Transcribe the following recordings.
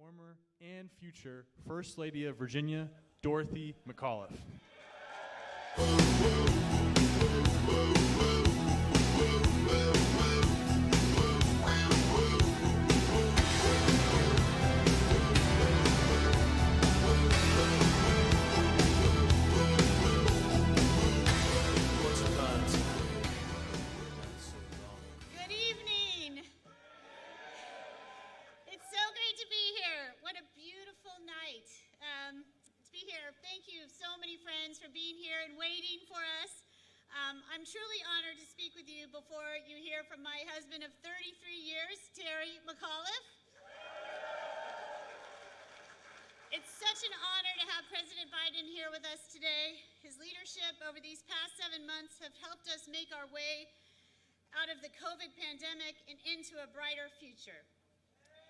former and future First Lady of Virginia, Dorothy McAuliffe. Good evening. It's so great to be here. What a beautiful night to be here. Thank you so many friends for being here and waiting for us. I'm truly honored to speak with you before you hear from my husband of 33 years, Terry McAuliffe. It's such an honor to have President Biden here with us today. His leadership over these past 7 months have helped us make our way out of the COVID pandemic and into a brighter future,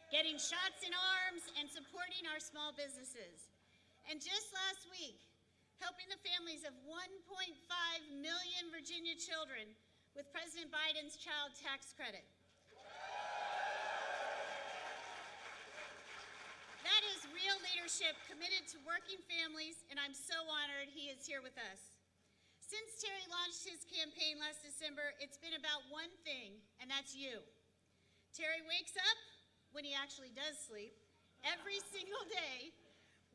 getting shots in arms and supporting our small businesses. And just last week, helping the families of 1.5 million Virginia children with President Biden's child tax credit. That is real leadership committed to working families, and I'm so honored he is here with us. Since Terry launched his campaign last December, it's been about one thing, and that's you. Terry wakes up, when he actually does sleep, every single day,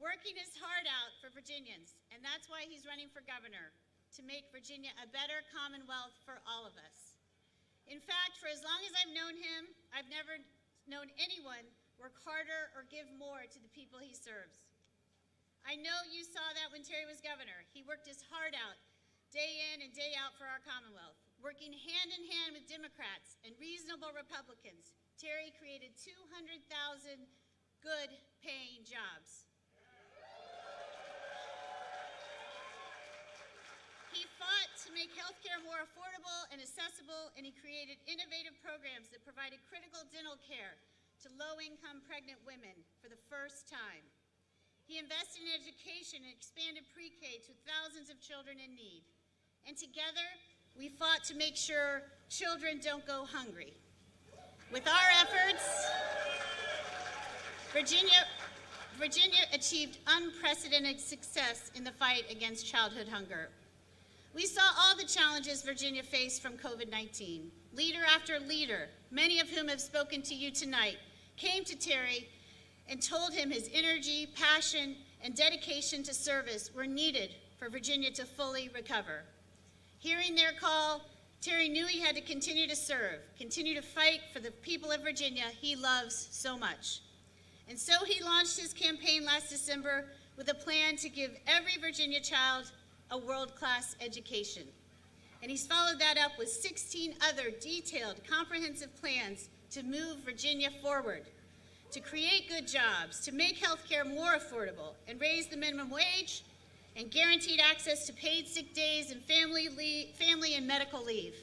working his heart out for Virginians, and that's why he's running for governor, to make Virginia a better Commonwealth for all of us. In fact, for as long as I've known him, I've never known anyone work harder or give more to the people he serves. I know you saw that when Terry was governor. He worked his heart out, day in and day out for our Commonwealth, working hand in hand with Democrats and reasonable Republicans. Terry created 200,000 good paying jobs. He fought to make healthcare more affordable and accessible, and he created innovative programs that provided critical dental care to low-income pregnant women for the first time. He invested in education and expanded pre-K to thousands of children in need. And together, we fought to make sure children don't go hungry. With our efforts, Virginia achieved unprecedented success in the fight against childhood hunger. We saw all the challenges Virginia faced from COVID-19. Leader after leader, many of whom have spoken to you tonight, came to Terry and told him his energy, passion, and dedication to service were needed for Virginia to fully recover. Hearing their call, Terry knew he had to continue to serve, continue to fight for the people of Virginia he loves so much. And so he launched his campaign last December with a plan to give every Virginia child a world-class education. And he's followed that up with 16 other detailed, comprehensive plans to move Virginia forward, to create good jobs, to make healthcare more affordable, and raise the minimum wage, and guaranteed access to paid sick days and family and medical leave.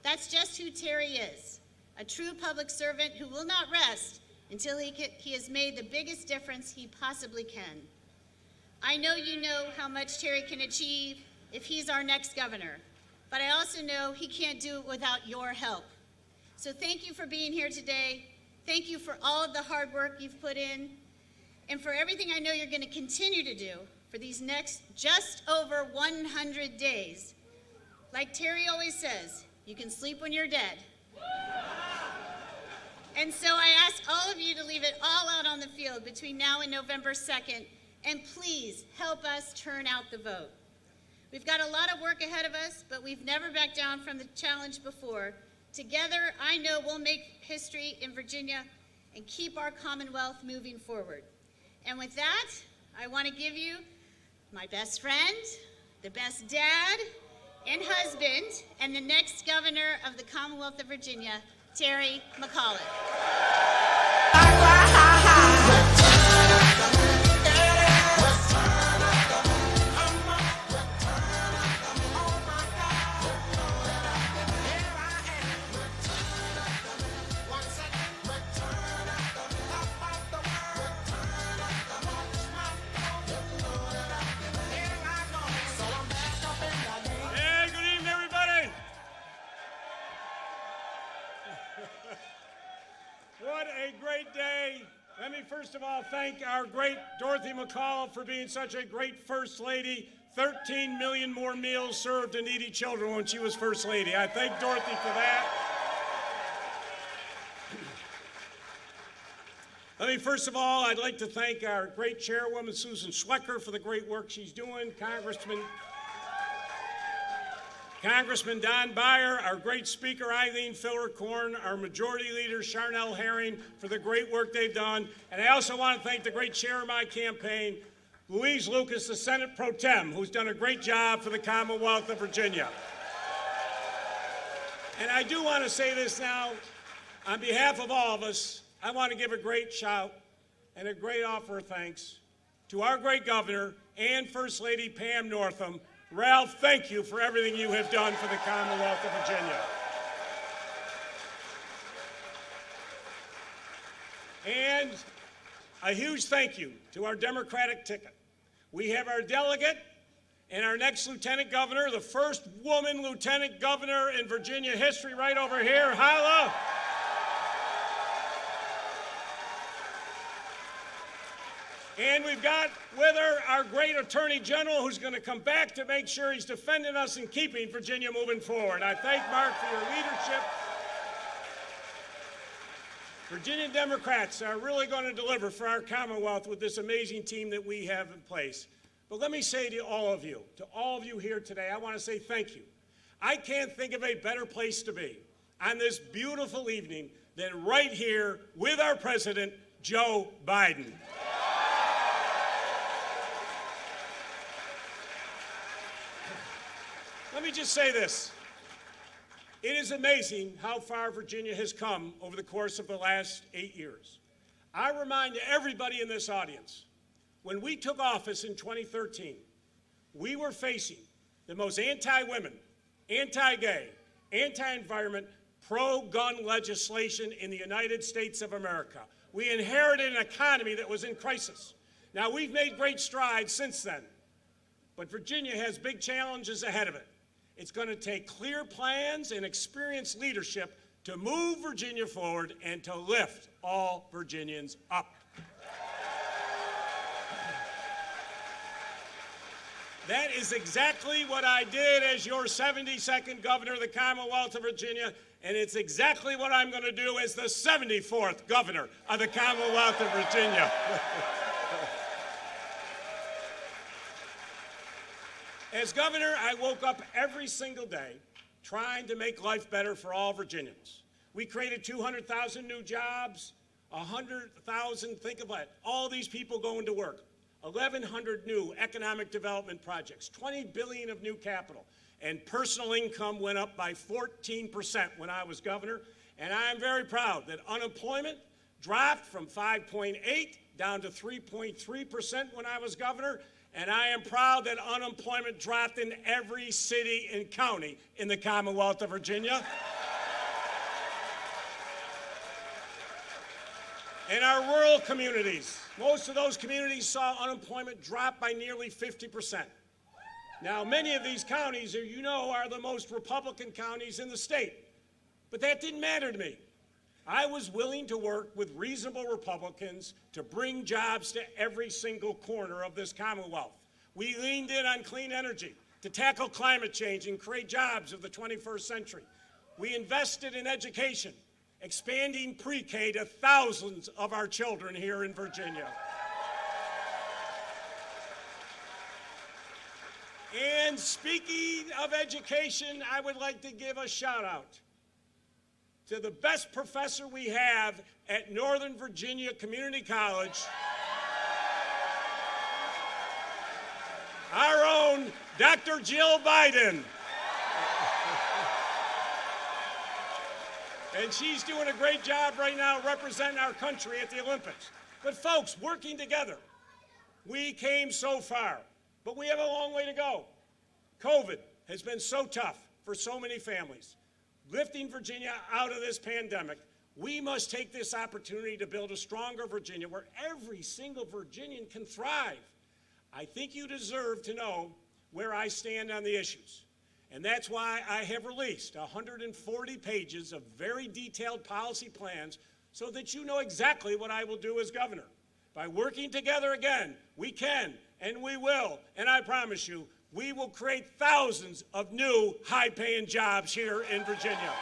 That's just who Terry is, a true public servant who will not rest until he has made the biggest difference he possibly can. I know you know how much Terry can achieve if he's our next governor, but I also know he can't do it without your help. So thank you for being here today. Thank you for all of the hard work you've put in, and for everything I know you're going to continue to do for these next just over 100 days. Like Terry always says, you can sleep when you're dead. And so I ask all of you to leave it all out on the field between now and November 2nd, and please help us turn out the vote. We've got a lot of work ahead of us, but we've never backed down from the challenge before. Together, I know we'll make history in Virginia and keep our Commonwealth moving forward. And with that, I want to give you my best friend, the best dad and husband, and the next governor of the Commonwealth of Virginia, Terry McAuliffe. What a great day first of all, thank our great Dorothy McAuliffe for being such a great First Lady. 13 million more meals served to needy children when she was First Lady. I thank Dorothy for that. First of all, I'd like to thank our great Chairwoman, Susan Schwecker, for the great work she's doing, Congressman Don Beyer, our great Speaker Eileen Filler-Korn, our Majority Leader Charnel Herring for the great work they've done. And I also want to thank the great chair of my campaign, Louise Lucas, the Senate Pro Tem, who's done a great job for the Commonwealth of Virginia. And I do want to say this now, on behalf of all of us, I want to give a great shout and a great offer of thanks to our great governor and First Lady Pam Northam. Ralph, thank you for everything you have done for the Commonwealth of Virginia. And a huge thank you to our Democratic ticket. We have our delegate and our next lieutenant governor, the first woman lieutenant governor in Virginia history, right over here. Holla! And we've got with her our great Attorney General, who's going to come back to make sure he's defending us and keeping Virginia moving forward. I thank Mark for your leadership. Virginia Democrats are really going to deliver for our Commonwealth with this amazing team that we have in place. But let me say to all of you here today, I want to say thank you. I can't think of a better place to be on this beautiful evening than right here with our President, Joe Biden. Let me just say this. It is amazing how far Virginia has come over the course of the last 8 years. I remind everybody in this audience, when we took office in 2013, we were facing the most anti-women, anti-gay, anti-environment, pro-gun legislation in the United States of America. We inherited an economy that was in crisis. Now, we've made great strides since then, but Virginia has big challenges ahead of it. It's going to take clear plans and experienced leadership to move Virginia forward and to lift all Virginians up. That is exactly what I did as your 72nd governor of the Commonwealth of Virginia, and it's exactly what I'm going to do as the 74th governor of the Commonwealth of Virginia. As governor, I woke up every single day trying to make life better for all Virginians. We created 200,000 new jobs, 100,000, think about it, all these people going to work, 1,100 new economic development projects, 20 billion of new capital, and personal income went up by 14% when I was governor. And I'm very proud that unemployment dropped from 5.8 down to 3.3% when I was governor. And I am proud that unemployment dropped in every city and county in the Commonwealth of Virginia. In our rural communities, most of those communities saw unemployment drop by nearly 50%. Now, many of these counties, as you know, are the most Republican counties in the state. But that didn't matter to me. I was willing to work with reasonable Republicans to bring jobs to every single corner of this Commonwealth. We leaned in on clean energy to tackle climate change and create jobs of the 21st century. We invested in education, expanding pre-K to thousands of our children here in Virginia. And speaking of education, I would like to give a shout out to the best professor we have at Northern Virginia Community College, our own Dr. Jill Biden. And she's doing a great job right now representing our country at the Olympics. But folks, working together, we came so far, but we have a long way to go. COVID has been so tough for so many families. Lifting Virginia out of this pandemic, we must take this opportunity to build a stronger Virginia where every single Virginian can thrive. I think you deserve to know where I stand on the issues. And that's why I have released 140 pages of very detailed policy plans so that you know exactly what I will do as governor. By working together again, we can and we will, and I promise you, we will create thousands of new high-paying jobs here in Virginia.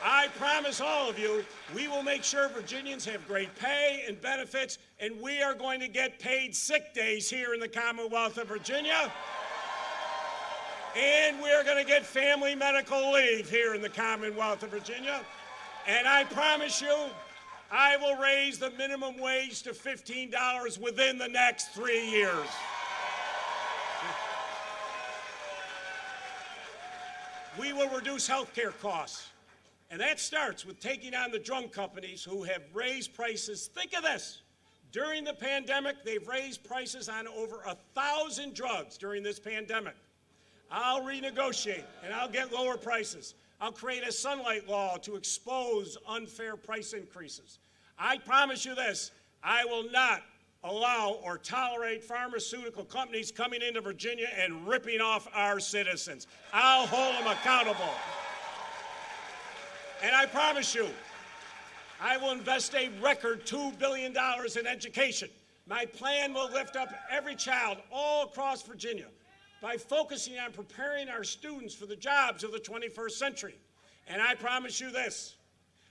I promise all of you, we will make sure Virginians have great pay and benefits, and we are going to get paid sick days here in the Commonwealth of Virginia. And we're going to get family medical leave here in the Commonwealth of Virginia. And I promise you, I will raise the minimum wage to $15 within the next 3 years. We will reduce health care costs. And that starts with taking on the drug companies who have raised prices. Think of this. During the pandemic, they've raised prices on over 1,000 drugs during this pandemic. I'll renegotiate, and I'll get lower prices. I'll create a sunlight law to expose unfair price increases. I promise you this, I will not allow or tolerate pharmaceutical companies coming into Virginia and ripping off our citizens. I'll hold them accountable. And I promise you, I will invest a record $2 billion in education. My plan will lift up every child all across Virginia by focusing on preparing our students for the jobs of the 21st century. And I promise you this,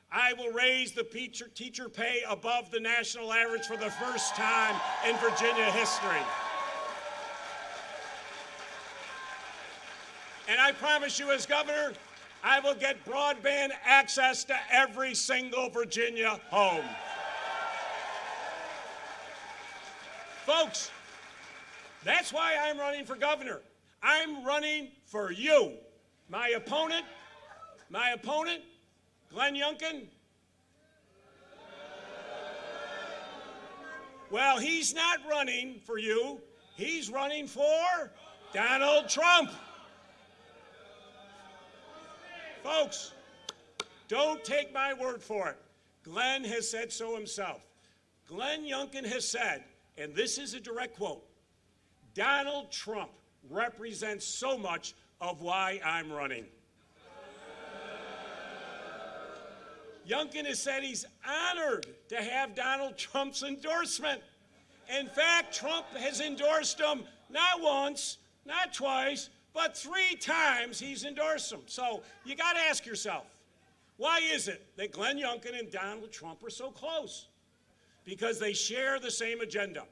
I will raise the teacher pay above the national average for the first time in Virginia history. And I promise you as governor, I will get broadband access to every single Virginia home. Folks, that's why I'm running for governor. I'm running for you. My opponent, Glenn Youngkin, well, he's not running for you. He's running for Donald Trump. Folks, don't take my word for it. Glenn has said so himself. Glenn Youngkin has said, and this is a direct quote, Donald Trump represents so much of why I'm running. Youngkin has said he's honored to have Donald Trump's endorsement. In fact, Trump has endorsed him not once, not twice, but 3 times he's endorsed him. So you got to ask yourself, why is it that Glenn Youngkin and Donald Trump are so close? Because they share the same agenda.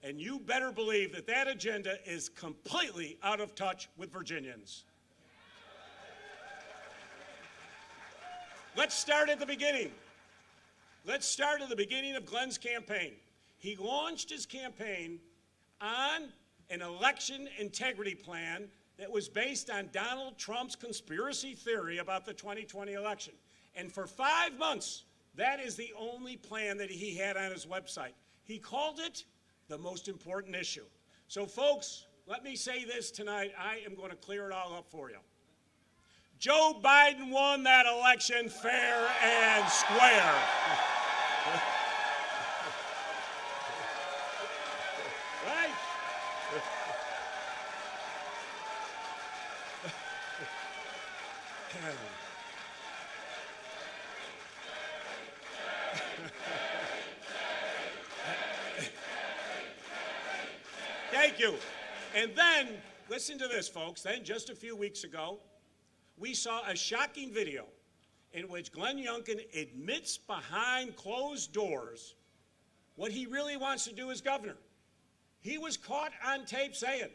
And you better believe that that agenda is completely out of touch with Virginians. Let's start at the beginning. Let's start at the beginning of Glenn's campaign. He launched his campaign on an election integrity plan that was based on Donald Trump's conspiracy theory about the 2020 election. And for 5 months, that is the only plan that he had on his website. He called it the most important issue. So folks, let me say this tonight. I am going to clear it all up for you. Joe Biden won that election fair and square. Right? Thank you. And then, listen to this, folks. Then, just a few weeks ago, we saw a shocking video in which Glenn Youngkin admits behind closed doors what he really wants to do as governor. He was caught on tape saying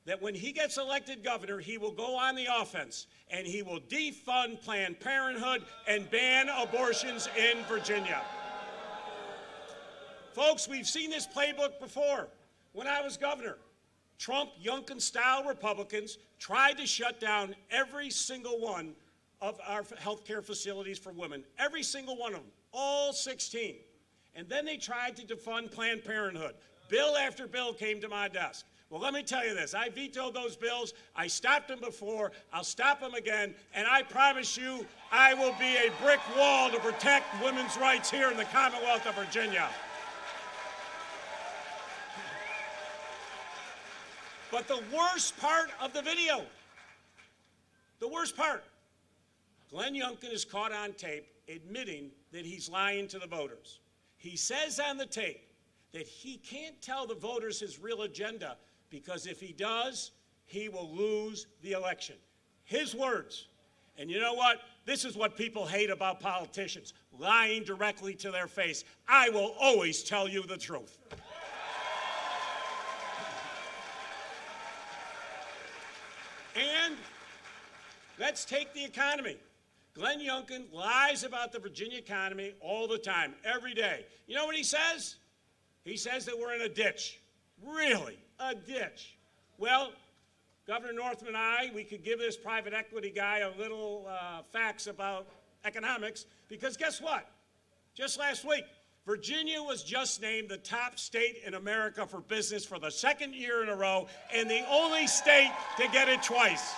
that when he gets elected governor, he will go on the offense and he will defund Planned Parenthood and ban abortions in Virginia. Folks, we've seen this playbook before. When I was governor, Trump, Youngkin-style Republicans tried to shut down every single one of our health care facilities for women, every single one of them, all 16. And then they tried to defund Planned Parenthood. Bill after bill came to my desk. Well, let me tell you this. I vetoed those bills. I stopped them before. I'll stop them again. And I promise you, I will be a brick wall to protect women's rights here in the Commonwealth of Virginia. But the worst part of the video, the worst part, Glenn Youngkin is caught on tape admitting that he's lying to the voters. He says on the tape that he can't tell the voters his real agenda because if he does, he will lose the election. His words. And you know what? This is what people hate about politicians, lying directly to their face. I will always tell you the truth. And let's take the economy. Glenn Youngkin lies about the Virginia economy all the time, every day. You know what he says? He says that we're in a ditch. Really, a ditch. Well, Governor Northam and I, we could give this private equity guy a little facts about economics, because guess what? Just last week, Virginia was just named the top state in America for business for the second year in a row, and the only state to get it twice.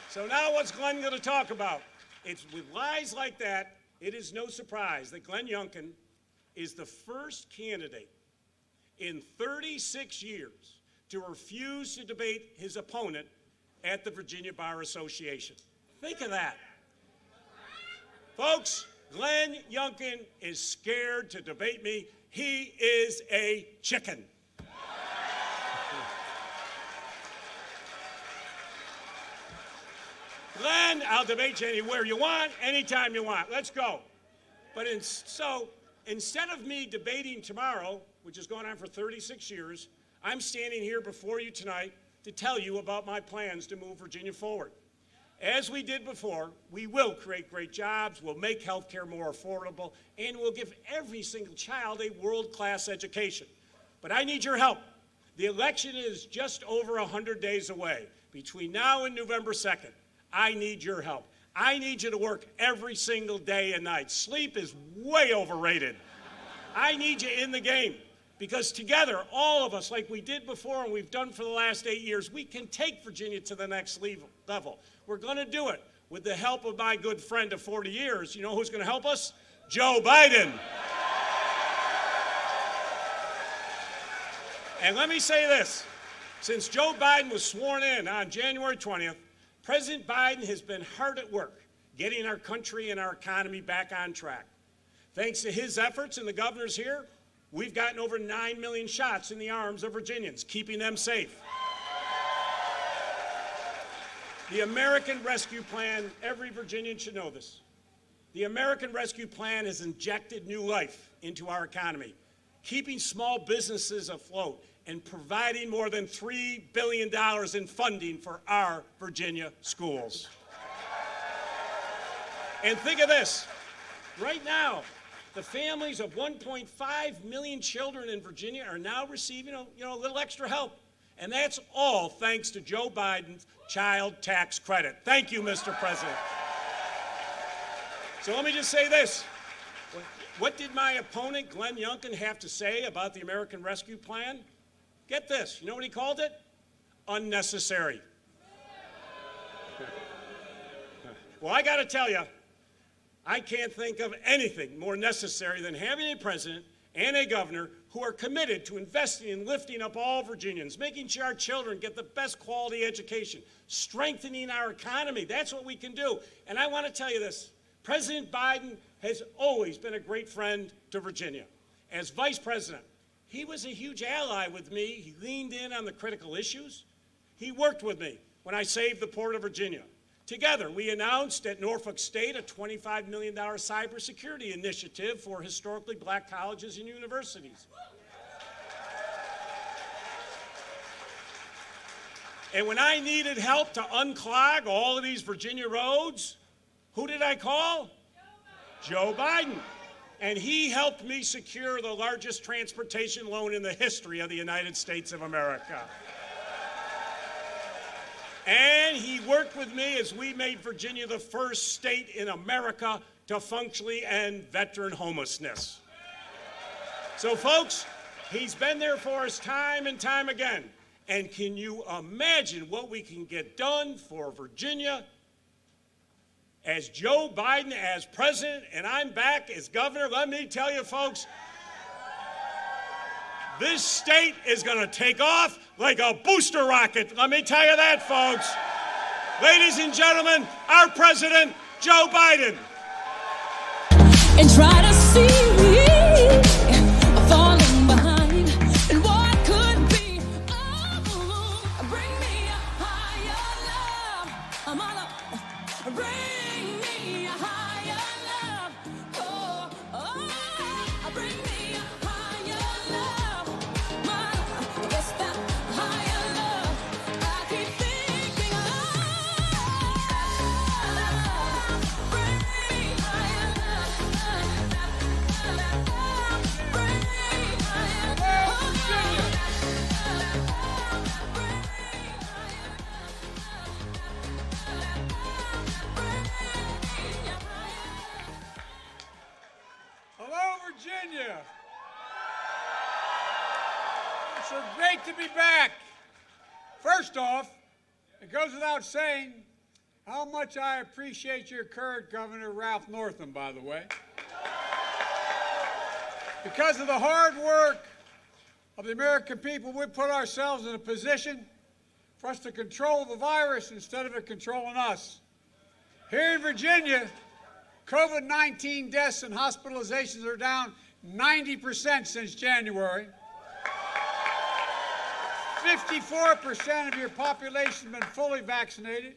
So now what's Glenn going to talk about? It's with lies like that, it is no surprise that Glenn Youngkin is the first candidate in 36 years to refuse to debate his opponent at the Virginia Bar Association. Think of that. Folks, Glenn Youngkin is scared to debate me. He is a chicken. Glenn, I'll debate you anywhere you want, anytime you want. Let's go. But instead of me debating tomorrow, which is going on for 36 years, I'm standing here before you tonight to tell you about my plans to move Virginia forward. As we did before, we will create great jobs, we'll make health care more affordable, and we'll give every single child a world-class education. But I need your help. The election is just over 100 days away. Between now and November 2nd, I need your help. I need you to work every single day and night. Sleep is way overrated. I need you in the game because together, all of us, like we did before and we've done for the last 8 years, we can take Virginia to the next level. We're going to do it with the help of my good friend of 40 years. You know who's going to help us? Joe Biden. And let me say this. Since Joe Biden was sworn in on January 20th, President Biden has been hard at work getting our country and our economy back on track. Thanks to his efforts and the governor's here, we've gotten over 9 million shots in the arms of Virginians, keeping them safe. The American Rescue Plan, every Virginian should know this. The American Rescue Plan has injected new life into our economy, keeping small businesses afloat and providing more than $3 billion in funding for our Virginia schools. And think of this, right now, the families of 1.5 million children in Virginia are now receiving a little extra help. And that's all thanks to Joe Biden's child tax credit. Thank you, Mr. President. So let me just say this. What did my opponent, Glenn Youngkin, have to say about the American Rescue Plan? Get this. You know what he called it? Unnecessary. Well, I got to tell you, I can't think of anything more necessary than having a president and a governor who are committed to investing in lifting up all Virginians, making sure our children get the best quality education, strengthening our economy. That's what we can do. And I want to tell you this. President Biden has always been a great friend to Virginia. As vice president, he was a huge ally with me. He leaned in on the critical issues. He worked with me when I saved the Port of Virginia. Together, we announced at Norfolk State a $25 million cybersecurity initiative for historically black colleges and universities. And when I needed help to unclog all of these Virginia roads, who did I call? Joe Biden. And he helped me secure the largest transportation loan in the history of the United States of America. And he worked with me as we made Virginia the first state in America to functionally end veteran homelessness. So, folks, he's been there for us time and time again. And can you imagine what we can get done for Virginia as Joe Biden as president and I'm back as governor? Let me tell you, folks, this state is going to take off like a booster rocket. Let me tell you that, folks. Ladies and gentlemen, our President, Joe Biden. And try to see me falling behind and what could be. Oh, bring me a higher love. I'm all up. Bring me a higher love. Oh, bring me a higher love. It's that higher love. I keep thinking of. Bring me higher love. Hello, Virginia. It's so great to be back. First off, it goes without saying how much I appreciate your current governor, Ralph Northam, by the way. Because of the hard work of the American people, we put ourselves in a position for us to control the virus instead of it controlling us. Here in Virginia, COVID-19 deaths and hospitalizations are down 90% since January. 54% of your population has been fully vaccinated.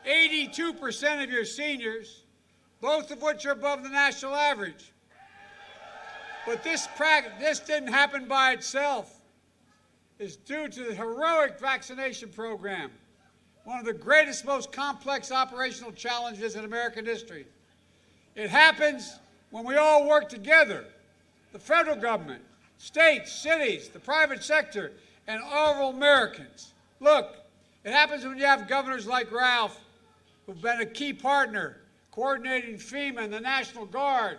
82% of your seniors, both of which are above the national average. But this didn't happen by itself. It's due to the heroic vaccination program, one of the greatest, most complex operational challenges in American history. It happens when we all work together, the federal government, states, cities, the private sector, and all Americans. Look, it happens when you have governors like Ralph, who've been a key partner, coordinating FEMA and the National Guard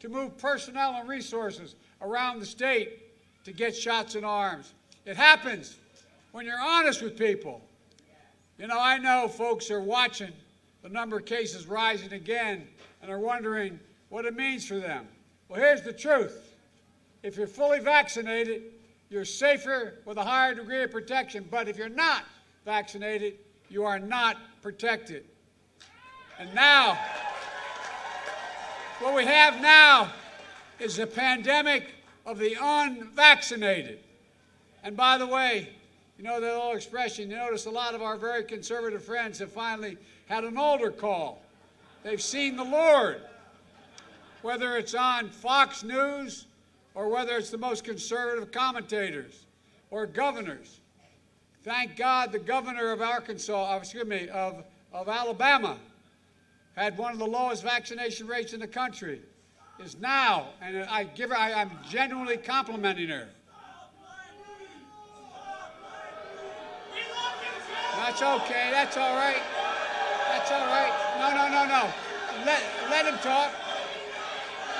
to move personnel and resources around the state to get shots in arms. It happens when you're honest with people. You know, I know folks are watching the number of cases rising again and are wondering what it means for them. Well, here's the truth. If you're fully vaccinated, you're safer with a higher degree of protection. But if you're not vaccinated, you are not protected. And now, what we have now is a pandemic of the unvaccinated. And by the way, you know that old expression, you notice a lot of our very conservative friends have finally had an altar call. They've seen the Lord, whether it's on Fox News or whether it's the most conservative commentators or governors. Thank God the governor of Alabama had one of the lowest vaccination rates in the country, is now, and I'm genuinely complimenting her. That's okay, that's all right. That's all right. No. Let him talk.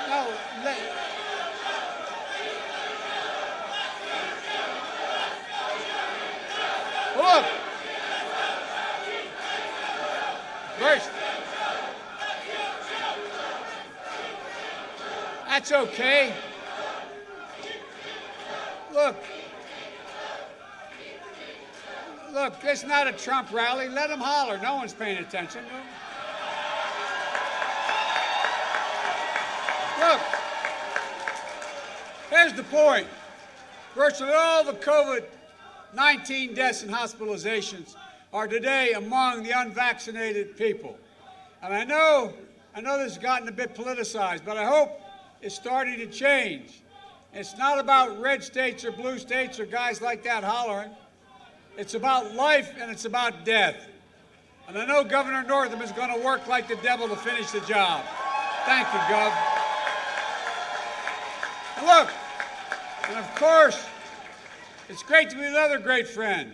No, look. First. That's okay. Look, this is not a Trump rally. Let him holler. No one's paying attention. Look, here's the point. Virtually all the COVID-19 deaths and hospitalizations are today among the unvaccinated people. And I know this has gotten a bit politicized, but I hope it's starting to change. It's not about red states or blue states or guys like that hollering. It's about life and it's about death. And I know Governor Northam is going to work like the devil to finish the job. Thank you, Gov. And look, and of course, it's great to be another great friend.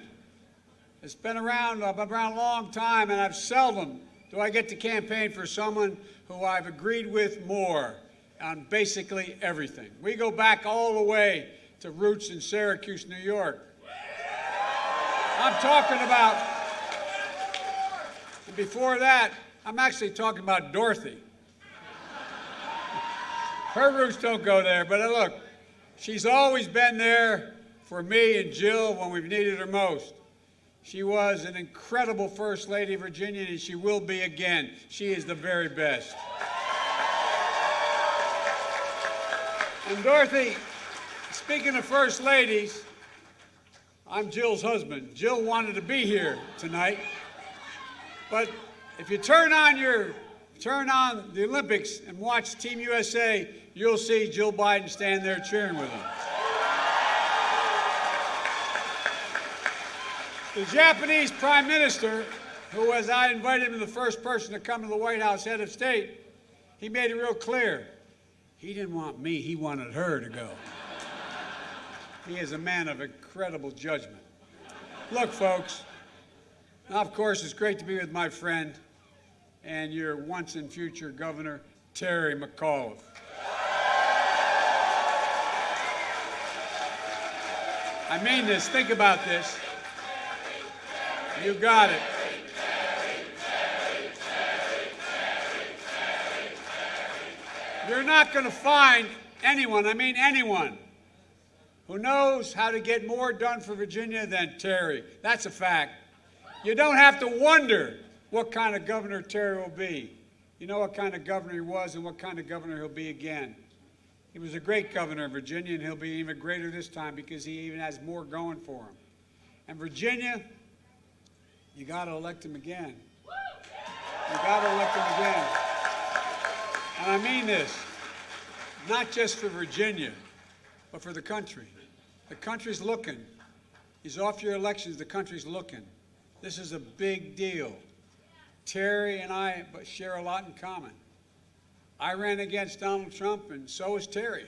It's been around, I've been around a long time, and I've seldom do I get to campaign for someone who I've agreed with more on basically everything. We go back all the way to roots in Syracuse, New York. I'm talking about, and before that, I'm actually talking about Dorothy. Her roots don't go there, but look, she's always been there for me and Jill when we've needed her most. She was an incredible First Lady of Virginia, and she will be again. She is the very best. And Dorothy, speaking of First Ladies, I'm Jill's husband. Jill wanted to be here tonight, but if you turn on the Olympics and watch Team USA, you'll see Jill Biden stand there cheering with them. The Japanese Prime Minister, who, as I invited him, the first person to come to the White House, head of state, he made it real clear. He didn't want me, he wanted her to go. He is a man of incredible judgment. Look, folks, now, of course, it's great to be with my friend and your once and future governor, Terry McAuliffe. I mean this, think about this. You got it. You're not going to find anyone, I mean anyone, who knows how to get more done for Virginia than Terry. That's a fact. You don't have to wonder what kind of governor Terry will be. You know what kind of governor he was and what kind of governor he'll be again. He was a great governor of Virginia, and he'll be even greater this time because he even has more going for him. And Virginia, you got to elect him again. You got to elect him again. And I mean this, not just for Virginia, but for the country. The country's looking. He's off your elections, the country's looking. This is a big deal. Terry and I share a lot in common. I ran against Donald Trump, and so is Terry.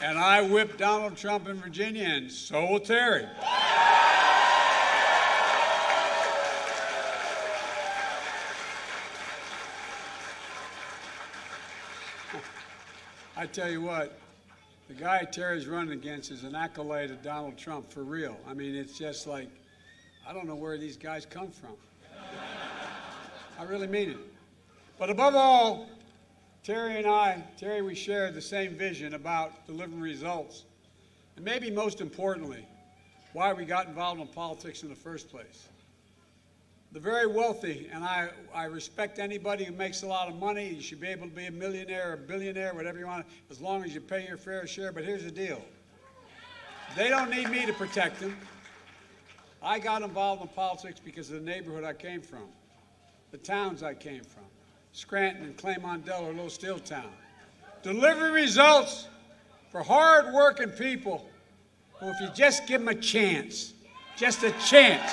And I whipped Donald Trump in Virginia, and so will Terry. I tell you what, the guy Terry's running against is an acolyte of Donald Trump, for real. I mean, it's just like, I don't know where these guys come from. I really mean it. But above all, Terry, we share the same vision about delivering results. And maybe most importantly, why we got involved in politics in the first place. The very wealthy, and I respect anybody who makes a lot of money. You should be able to be a millionaire or a billionaire, whatever you want, as long as you pay your fair share. But here's the deal. They don't need me to protect them. I got involved in politics because of the neighborhood I came from, the towns I came from. Scranton and Claymont-Dell, a little steel town. Delivering results for hard-working people who, if you just give them a chance, just a chance,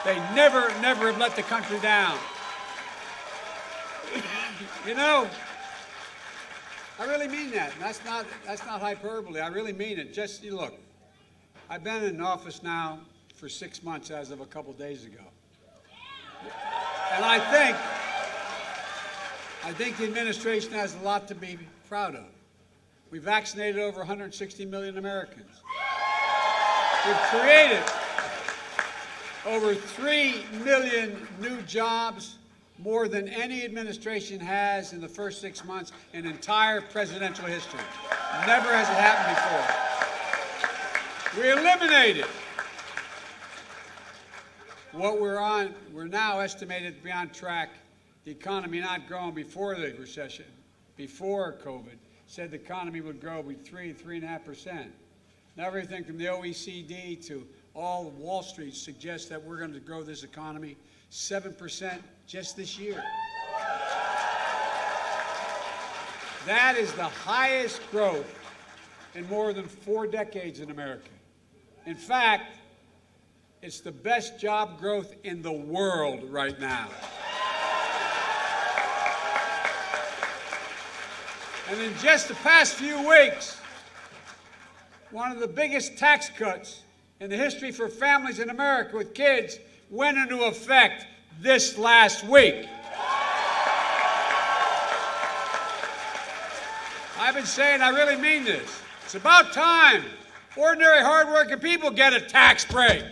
they never have let the country down. You know, I really mean that. And that's not hyperbole. I really mean it. Just, you look, I've been in office now for 6 months as of a couple days ago. And I think the administration has a lot to be proud of. We vaccinated over 160 million Americans. We've created over 3 million new jobs, more than any administration has in the first 6 months in entire presidential history. Never has it happened before. We eliminated what we're now estimated to be on track. The economy not growing before the recession, before COVID, said the economy would grow by 3.5%. Now everything from the OECD to all of Wall Street suggests that we're going to grow this economy 7% just this year. That is the highest growth in more than 4 decades in America. In fact, it's the best job growth in the world right now. And in just the past few weeks, one of the biggest tax cuts in the history for families in America with kids went into effect this last week. I've been saying, I really mean this. It's about time ordinary, hardworking people get a tax break.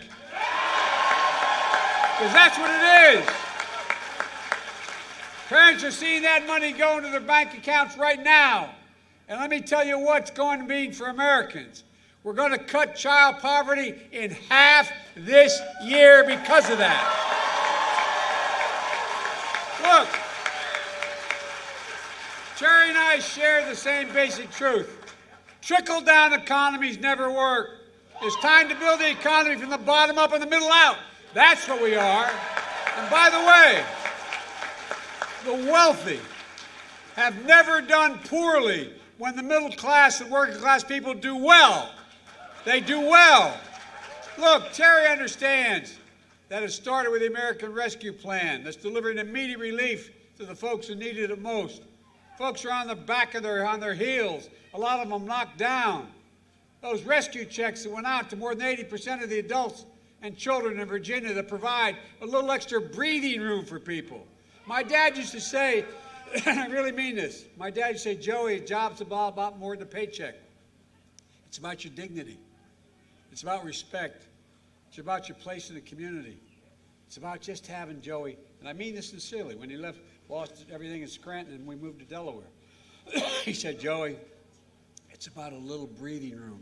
Because that's what it is. Parents parents are seeing that money go into their bank accounts right now. And let me tell you what's going to mean for Americans. We're going to cut child poverty in half this year because of that. Look, Terry and I share the same basic truth. Trickle-down economies never work. It's time to build the economy from the bottom up and the middle out. That's what we are. And by the way, the wealthy have never done poorly when the middle class and working class people do well. They do well. Look, Terry understands that it started with the American Rescue Plan that's delivering immediate relief to the folks who needed it most. Folks are on the back of on their heels, a lot of them knocked down. Those rescue checks that went out to more than 80% of the adults and children in Virginia that provide a little extra breathing room for people. My dad used to say, and I really mean this, my dad used to say, Joey, a job's about more than a paycheck. It's about your dignity. It's about respect. It's about your place in the community. It's about just having Joey, and I mean this sincerely, when he lost everything in Scranton and we moved to Delaware. He said, Joey, it's about a little breathing room.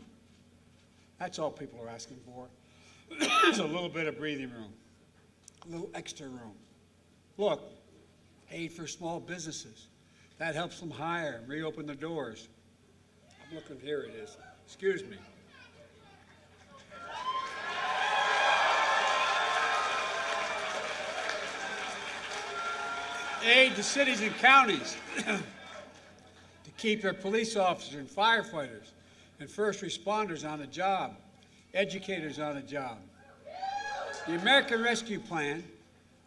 That's all people are asking for. It's a little bit of breathing room, a little extra room. Look, aid for small businesses. That helps them hire and reopen their doors. I'm looking, here it is. Excuse me. Aid to cities and counties to keep their police officers and firefighters and first responders on the job, educators on the job. The American Rescue Plan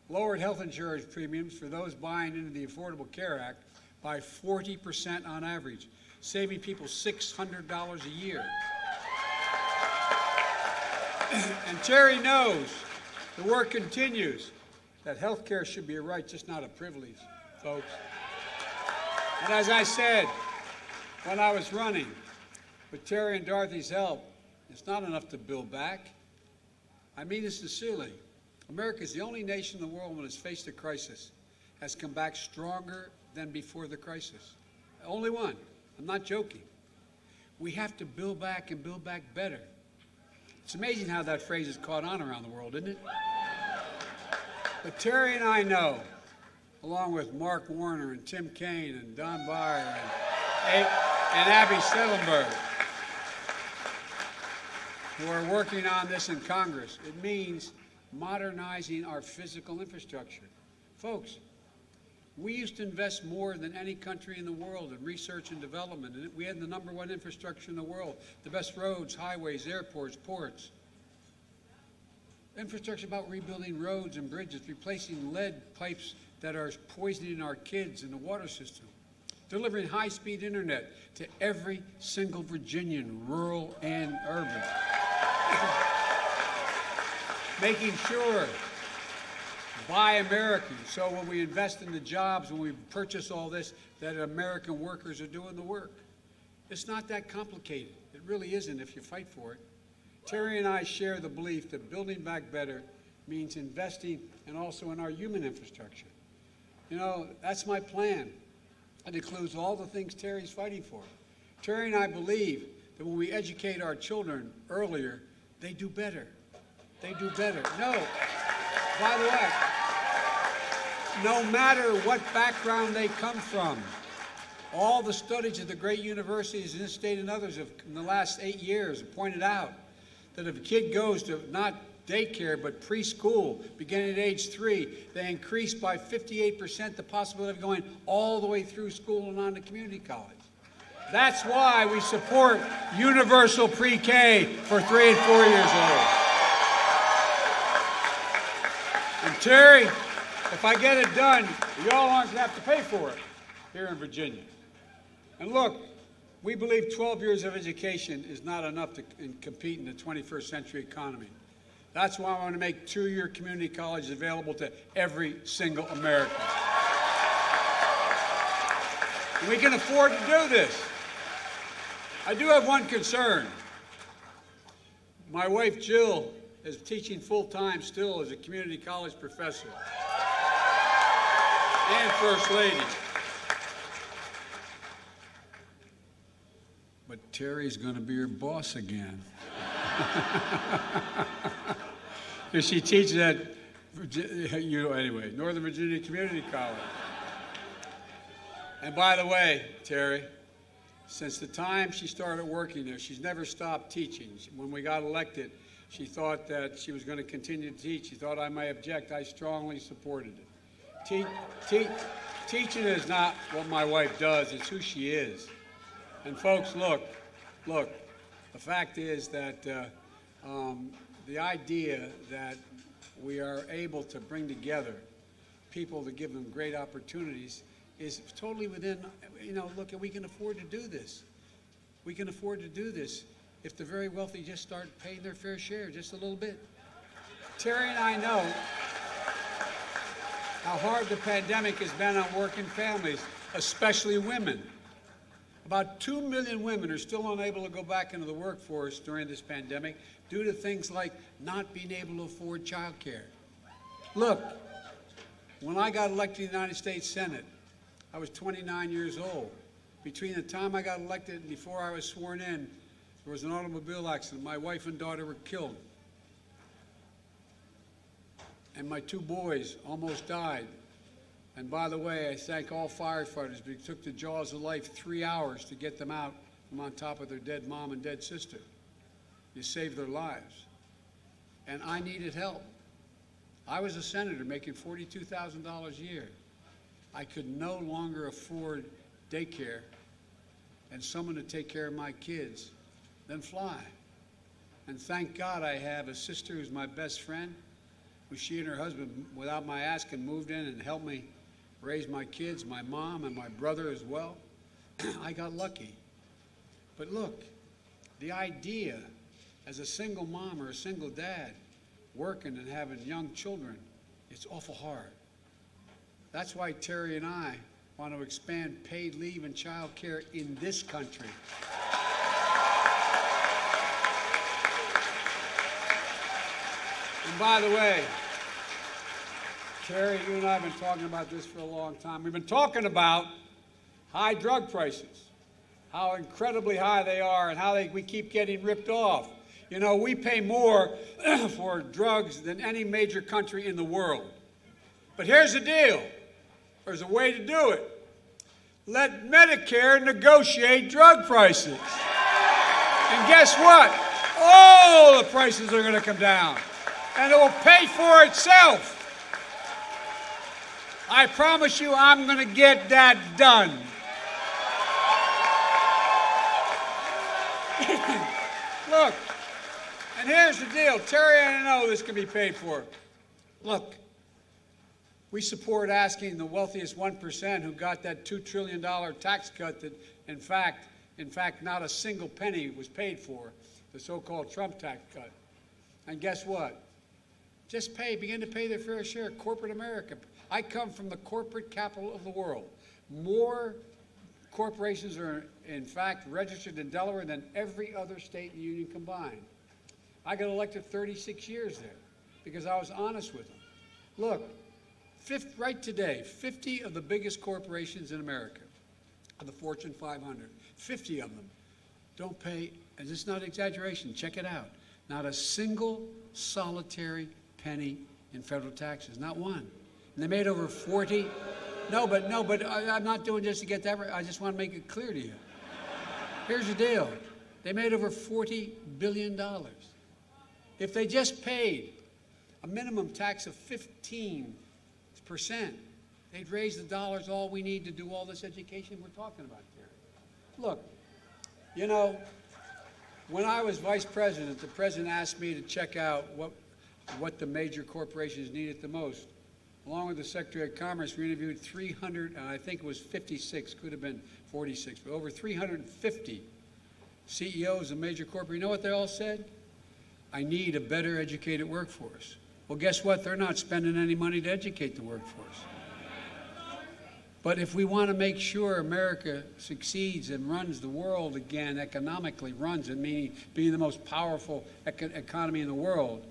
lowered health insurance premiums for those buying into the Affordable Care Act by 40% on average, saving people $600 a year. And Terry knows the work continues, that health care should be a right, just not a privilege, folks. And as I said when I was running, with Terry and Dorothy's help, it's not enough to build back. I mean this sincerely. America is the only nation in the world when it's faced a crisis has come back stronger than before the crisis. Only one. I'm not joking. We have to build back and build back better. It's amazing how that phrase has caught on around the world, isn't it? But Terry and I know, along with Mark Warner and Tim Kaine and Don Beyer and Abby Settlenberg, who are working on this in Congress, it means modernizing our physical infrastructure. Folks, we used to invest more than any country in the world in research and development, and we had the #1 infrastructure in the world, the best roads, highways, airports, ports. Infrastructure about rebuilding roads and bridges, replacing lead pipes that are poisoning our kids in the water system, delivering high-speed internet to every single Virginian, rural and urban, making sure buy American, so when we invest in the jobs, when we purchase all this, that American workers are doing the work. It's not that complicated. It really isn't if you fight for it. Terry and I share the belief that building back better means investing and also in our human infrastructure. You know, that's my plan. It includes all the things Terry's fighting for. Terry and I believe that when we educate our children earlier, they do better. They do better. No, by the way, no matter what background they come from, all the studies at the great universities in this state and others have, in the last 8 years, have pointed out that if a kid goes to not daycare but preschool, beginning at age 3, they increase by 58% the possibility of going all the way through school and on to community college. That's why we support universal pre-K for 3 and 4 years old. And Terry, if I get it done, y'all aren't going to have to pay for it here in Virginia. And look, we believe 12 years of education is not enough to compete in the 21st century economy. That's why I want to make 2-year community colleges available to every single American. And we can afford to do this. I do have one concern. My wife, Jill, is teaching full-time still as a community college professor. and First Lady. But Terry's going to be her boss again. Because she teaches at, anyway, Northern Virginia Community College. And by the way, Terry, since the time she started working there, she's never stopped teaching. When we got elected, she thought that she was going to continue to teach. She thought I might object. I strongly supported it. Teaching is not what my wife does, it's who she is. And folks, look, the fact is that the idea that we are able to bring together people to give them great opportunities is totally within, look, we can afford to do this. We can afford to do this if the very wealthy just start paying their fair share just a little bit. Terry and I know how hard the pandemic has been on working families, especially women. About 2 million women are still unable to go back into the workforce during this pandemic due to things like not being able to afford child care. Look, when I got elected to the United States Senate, I was 29 years old. Between the time I got elected and before I was sworn in, there was an automobile accident. My wife and daughter were killed. And my 2 boys almost died. And by the way, I thank all firefighters because it took the jaws of life 3 hours to get them out from on top of their dead mom and dead sister. You saved their lives. And I needed help. I was a senator making $42,000 a year. I could no longer afford daycare and someone to take care of my kids, then fly. And thank God I have a sister who's my best friend, who she and her husband, without my asking, moved in and helped me raise my kids, my mom and my brother as well. I got lucky. But look, the idea as a single mom or a single dad working and having young children, it's awful hard. That's why Terry and I want to expand paid leave and child care in this country. And by the way, Terry, you and I have been talking about this for a long time. We've been talking about high drug prices, how incredibly high they are and how we keep getting ripped off. We pay more for drugs than any major country in the world. But here's the deal. There's a way to do it. Let Medicare negotiate drug prices. And guess what? All the prices are going to come down. And it will pay for itself. I promise you I'm going to get that done. Look, and here's the deal. Terry, I know this can be paid for. Look, we support asking the wealthiest 1% who got that $2 trillion tax cut that, in fact, not a single penny was paid for, the so-called Trump tax cut. And guess what? Just begin to pay their fair share. Corporate America. I come from the corporate capital of the world. More corporations are, in fact, registered in Delaware than every other state in the union combined. I got elected 36 years there because I was honest with them. Look, right today, 50 of the biggest corporations in America, of the Fortune 500, 50 of them don't pay, and this is not exaggeration, check it out, not a single solitary penny in federal taxes, not one. And they made over 40, but I'm not doing this to get that right, I just want to make it clear to you. Here's the deal, they made over $40 billion. If they just paid a minimum tax of 15%, they'd raise the dollars all we need to do all this education we're talking about here. Look, when I was vice president, the president asked me to check out what the major corporations needed the most. Along with the Secretary of Commerce, we interviewed 300, and I think it was 56, could have been 46, but over 350 CEOs of major corporations. You know what they all said? I need a better educated workforce. Well, guess what? They're not spending any money to educate the workforce. But if we want to make sure America succeeds and runs the world again, economically runs it, meaning being the most powerful economy in the world,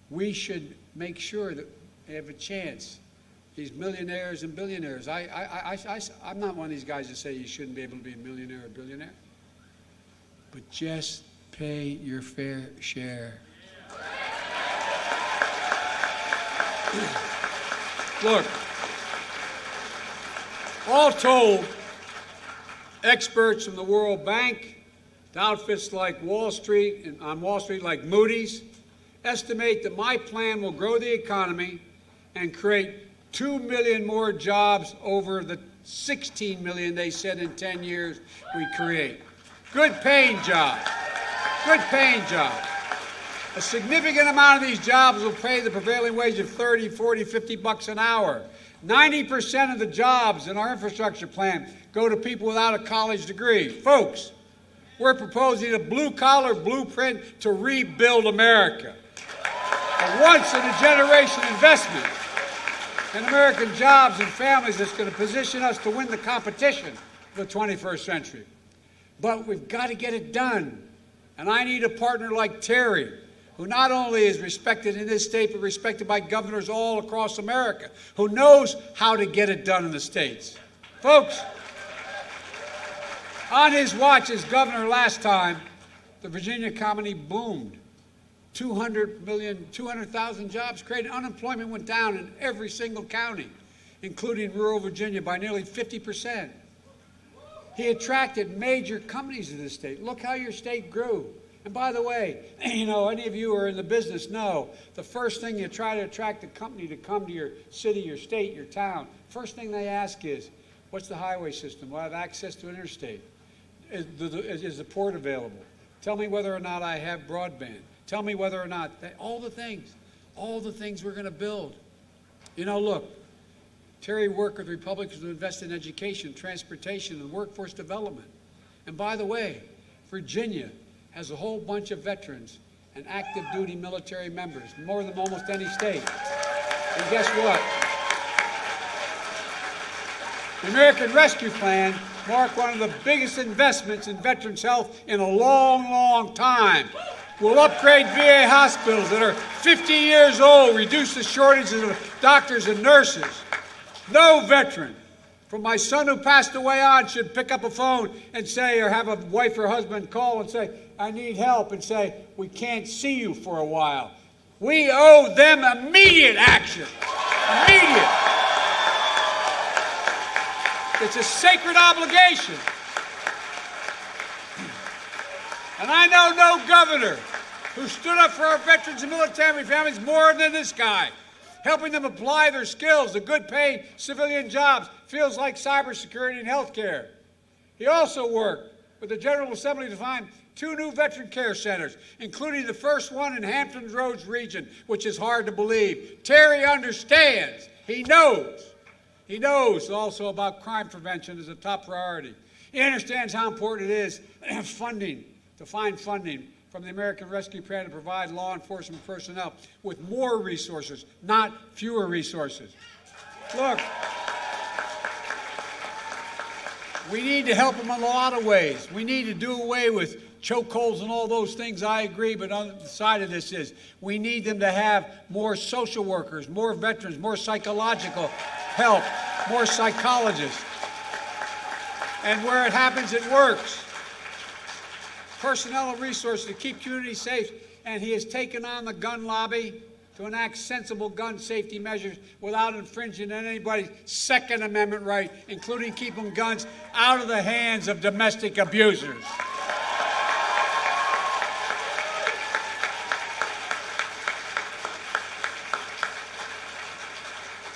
we should make sure that they have a chance. these millionaires and billionaires. I'm not one of these guys that say you shouldn't be able to be a millionaire or billionaire. But just pay your fair share. Look, all told, experts from the World Bank, to outfits like Wall Street, and on Wall Street like Moody's, estimate that my plan will grow the economy and create 2 million more jobs over the 16 million they said in 10 years we create. Good paying jobs. Good paying jobs. A significant amount of these jobs will pay the prevailing wage of 30, 40, 50 bucks an hour. 90% of the jobs in our infrastructure plan go to people without a college degree. Folks, we're proposing a blue-collar blueprint to rebuild America. A once-in-a-generation investment in American jobs and families that's going to position us to win the competition of the 21st century. But we've got to get it done. And I need a partner like Terry, who not only is respected in this state, but respected by governors all across America, who knows how to get it done in the states. Folks, on his watch as governor last time, the Virginia economy boomed. 200,000 jobs created. Unemployment went down in every single county, including rural Virginia, by nearly 50%. He attracted major companies to this state. Look how your state grew. And by the way, you know, any of you who are in the business know the first thing you try to attract a company to come to your city, your state, your town, first thing they ask is, what's the highway system? Will I have access to an interstate? Is the port available? Tell me whether or not I have broadband. Tell me whether or not, all the things we're going to build. You know, look, Terry worked with Republicans to invest in education, transportation, and workforce development. And by the way, Virginia has a whole bunch of veterans and active duty military members, more than almost any state. And guess what? The American Rescue Plan marked one of the biggest investments in veterans' health in a long, long time. We'll upgrade VA hospitals that are 50 years old, reduce the shortages of doctors and nurses. No veteran, from my son who passed away on, should pick up a phone and say, or have a wife or husband call and say, I need help, and say, we can't see you for a while. We owe them immediate action. Immediate. It's a sacred obligation. And I know no governor who stood up for our veterans and military families more than this guy, helping them apply their skills to good-paying civilian jobs, fields like cybersecurity and health care. He also worked with the General Assembly to find 2 new veteran care centers, including the first one in Hampton Roads region, which is hard to believe. Terry understands. He knows. He knows also about crime prevention as a top priority. He understands how important it is to find funding from the American Rescue Plan to provide law enforcement personnel with more resources, not fewer resources. Look, we need to help them in a lot of ways. We need to do away with chokeholds and all those things, I agree, but on the side of this is we need them to have more social workers, more veterans, more psychological help, more psychologists. And where it happens, it works. Personnel and resources to keep communities safe, and he has taken on the gun lobby to enact sensible gun safety measures without infringing on anybody's Second Amendment right, including keeping guns out of the hands of domestic abusers.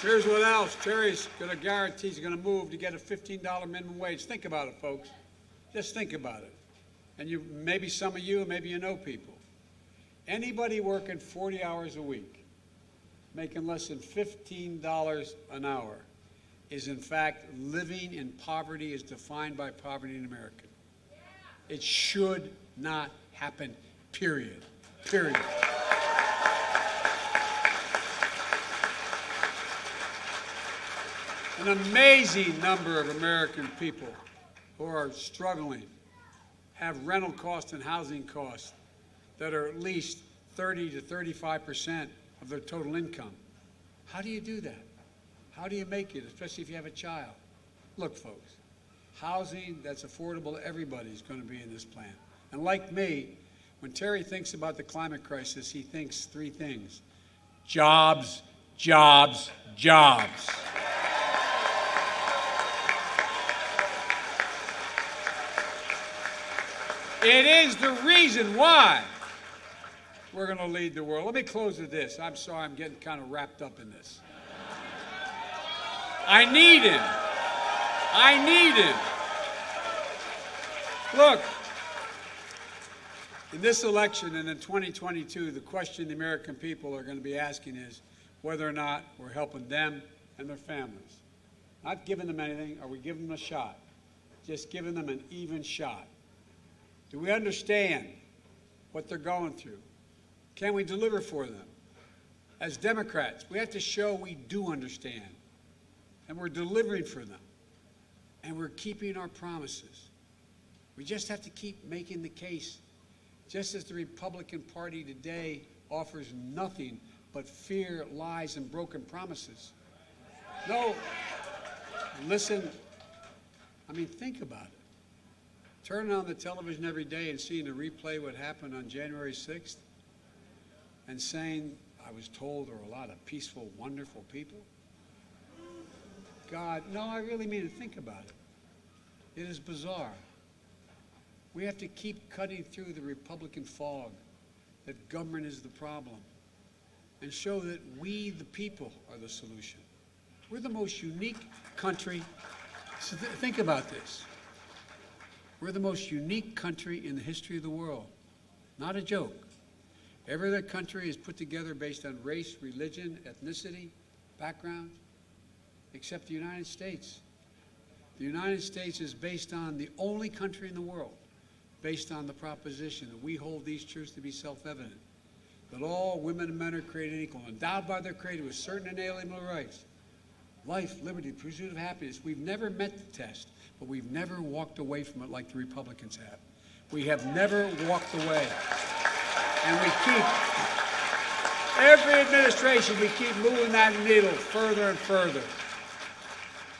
Here's what else. Terry's going to guarantee he's going to move to get a $15 minimum wage. Think about it, folks. Just think about it. And maybe some of you, maybe you know people. Anybody working 40 hours a week, making less than $15 an hour, is in fact living in poverty as defined by poverty in America. It should not happen, period. Period. An amazing number of American people who are struggling have rental costs and housing costs that are at least 30 to 35% of their total income. How do you do that? How do you make it, especially if you have a child? Look, folks, housing that's affordable to everybody is going to be in this plan. And like me, when Terry thinks about the climate crisis, he thinks three things: jobs, jobs, jobs. It is the reason why we're going to lead the world. Let me close with this. I'm sorry I'm getting kind of wrapped up in this. I need him. I need him. Look, in this election and in 2022, the question the American people are going to be asking is whether or not we're helping them and their families. Not giving them anything. Are we giving them a shot? Just giving them an even shot. Do we understand what they're going through? Can we deliver for them? As Democrats, we have to show we do understand, and we're delivering for them, and we're keeping our promises. We just have to keep making the case. Just as the Republican Party today offers nothing but fear, lies, and broken promises. No, listen, I mean, think about it. Turning on the television every day and seeing a replay what happened on January 6th and saying, I was told there were a lot of peaceful, wonderful people. God, no, I really mean to think about it. It is bizarre. We have to keep cutting through the Republican fog that government is the problem and show that we, the people, are the solution. We're the most unique country. So think about this. We're the most unique country in the history of the world. Not a joke. Every other country is put together based on race, religion, ethnicity, background, except the United States. The United States is based on the only country in the world based on the proposition that we hold these truths to be self-evident, that all women and men are created equal, endowed by their Creator with certain inalienable rights, life, liberty, pursuit of happiness. We've never met the test, but we've never walked away from it like the Republicans have. We have never walked away. And we keep, every administration, we keep moving that needle further and further.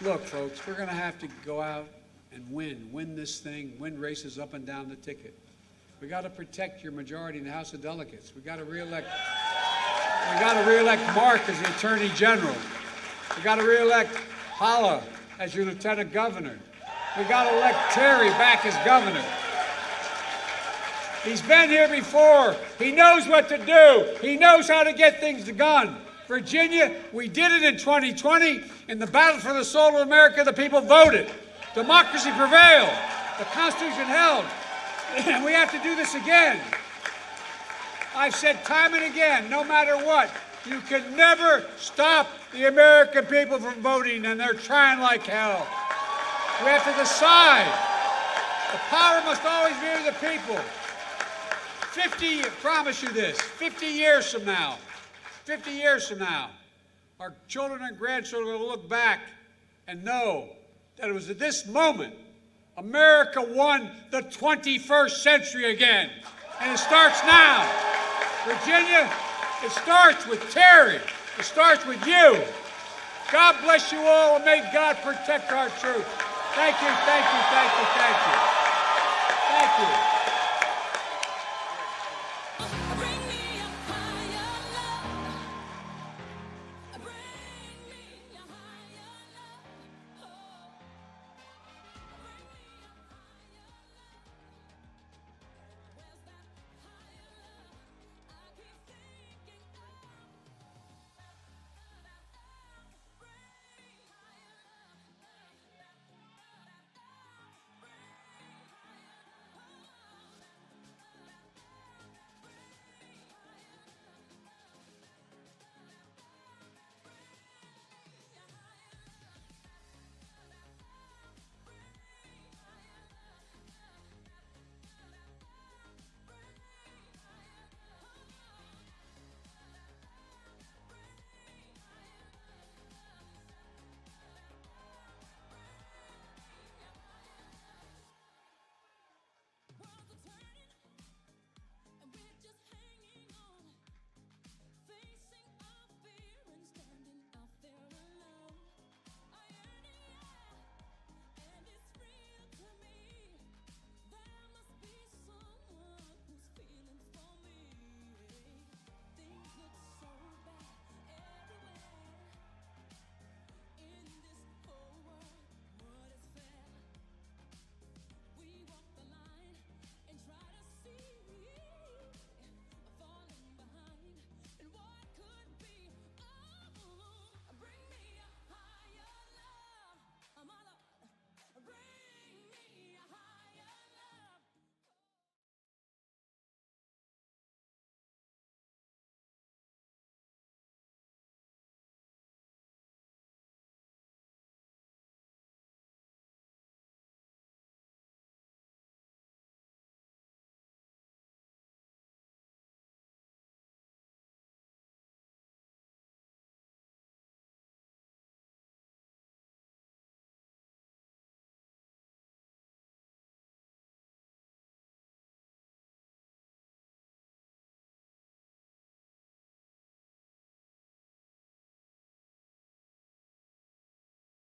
Look, folks, we're going to have to go out and win this thing, win races up and down the ticket. We got to protect your majority in the House of Delegates. We got to reelect Mark as the Attorney General. We got to reelect Hala as your Lieutenant Governor. We got to elect Terry back as governor. He's been here before. He knows what to do. He knows how to get things done. Virginia, we did it in 2020. In the battle for the soul of America, the people voted. Democracy prevailed. The Constitution held. And we have to do this again. I've said time and again, no matter what, you can never stop the American people from voting, and they're trying like hell. We have to decide. The power must always be with the people. 50, I promise you this, 50 years from now, our children and grandchildren will look back and know that it was at this moment America won the 21st century again. And it starts now. Virginia, it starts with Terry. It starts with you. God bless you all, and may God protect our truth. Thank you, thank you, thank you, thank you. Thank you.